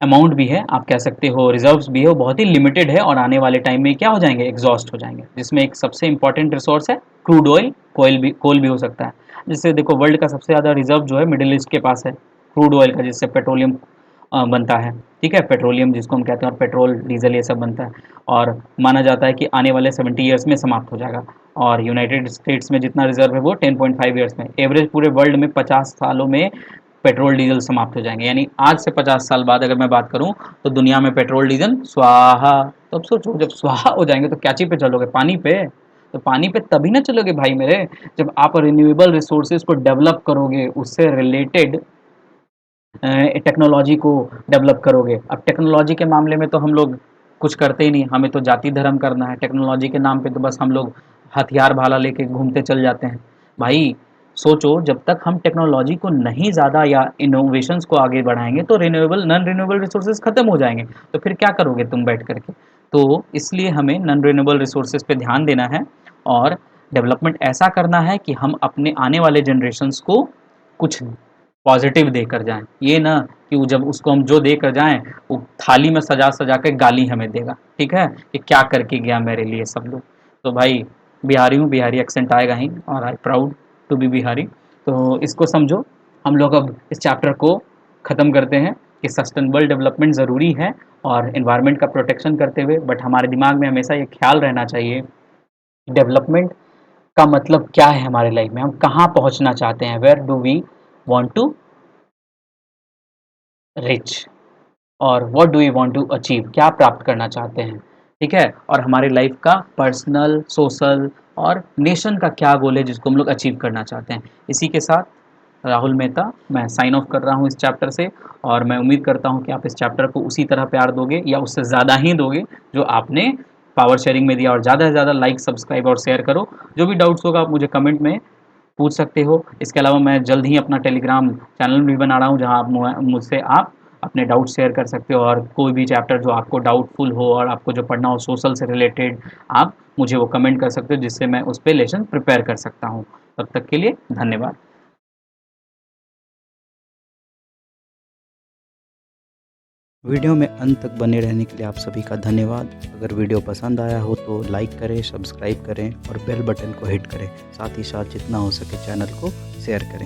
अमाउंट भी है, आप कह सकते हो रिजर्व्स भी है, वो बहुत ही लिमिटेड है, और आने वाले टाइम में क्या हो जाएंगे? एग्जॉस्ट हो जाएंगे। जिसमें एक सबसे इंपॉर्टेंट रिसोर्स है क्रूड ऑयल, कोयल भी हो सकता है। जिससे देखो, वर्ल्ड का सबसे ज़्यादा रिजर्व जो है मिडिल ईस्ट के पास है, क्रूड ऑयल का, जिससे पेट्रोलियम बनता है। ठीक है, पेट्रोलियम जिसको हम कहते हैं, और पेट्रोल डीजल ये सब बनता है। और माना जाता है कि आने वाले 70 ईयर्स में समाप्त हो जाएगा। और यूनाइटेड स्टेट्स में जितना रिजर्व है वो 10.5 ईयर्स में, एवरेज पूरे वर्ल्ड में 50 सालों में पेट्रोल डीजल समाप्त हो जाएंगे। यानी आज से 50 साल बाद अगर मैं बात करूं, तो दुनिया में पेट्रोल डीजल स्वाहा। तो अब सोचो, जब स्वाहा हो जाएंगे तो क्या चीज़ पे चलोगे? पानी पे। तो पानी पे तभी ना चलोगे भाई मेरे, जब आप रिन्यूएबल रिसोर्सेज को डेवलप करोगे, उससे रिलेटेड टेक्नोलॉजी को डेवलप करोगे। अब टेक्नोलॉजी के मामले में तो हम लोग कुछ करते ही नहीं, हमें तो जाति धर्म करना है। टेक्नोलॉजी के नाम पे तो बस हम लोग हथियार भाला लेके घूमते चल जाते हैं। भाई सोचो, जब तक हम टेक्नोलॉजी को नहीं ज़्यादा या इनोवेशंस को आगे बढ़ाएंगे तो रिन्यूएबल नॉन रिन्यूएबल रिसोर्सेज खत्म हो जाएंगे। तो फिर क्या करोगे तुम बैठ करके? तो इसलिए हमें नॉन रिन्यूएबल रिसोर्सेज पे ध्यान देना है, और डेवलपमेंट ऐसा करना है कि हम अपने आने वाले जनरेशन्स को कुछ पॉजिटिव देकर जाएँ। ये ना कि वो जब उसको हम जो देकर जाएँ, वो थाली में सजा-सजा के गाली हमें देगा, ठीक है? कि क्या करके गया मेरे लिए सब लोग। तो भाई बिहारी हूँ, बिहारी एक्सेंट आएगा ही, और I proud to be Bihari. तो इसको समझो। हम लोग अब इस चैप्टर को ख़त्म करते हैं कि सस्टेनेबल डेवलपमेंट ज़रूरी है, और एनवायरनमेंट का प्रोटेक्शन करते हुए, बट हमारे दिमाग में हमेशा ये ख्याल रहना चाहिए, डेवलपमेंट का मतलब क्या है हमारे लाइफ में, हम कहाँ पहुँचना चाहते हैं, where do we want to reach, और what do you want to achieve, क्या प्राप्त करना चाहते हैं। ठीक है, और हमारे लाइफ का पर्सनल, सोशल और नेशन का क्या गोल है जिसको हम लोग अचीव करना चाहते हैं। इसी के साथ राहुल मेहता मैं साइन ऑफ कर रहा हूँ इस चैप्टर से, और मैं उम्मीद करता हूँ कि आप इस चैप्टर को उसी तरह प्यार दोगे या उससे ज़्यादा ही दोगे जो आपने पावर शेयरिंग में दिया। और ज़्यादा से ज़्यादा लाइक, सब्सक्राइब और शेयर करो। जो भी डाउट्स होगा आप मुझे कमेंट में पूछ सकते हो। इसके अलावा मैं जल्द ही अपना टेलीग्राम चैनल भी बना रहा हूँ, जहाँ आप मुझसे आप अपने डाउट शेयर कर सकते हो, और कोई भी चैप्टर जो आपको डाउटफुल हो और आपको जो पढ़ना हो सोशल से रिलेटेड, आप मुझे वो कमेंट कर सकते हो, जिससे मैं उस पे लेसन प्रिपेयर कर सकता हूँ। तब तक के लिए धन्यवाद। वीडियो में अंत तक बने रहने के लिए आप सभी का धन्यवाद। अगर वीडियो पसंद आया हो तो लाइक करें, सब्सक्राइब करें और बेल बटन को हिट करें। साथ ही साथ जितना हो सके चैनल को शेयर करें।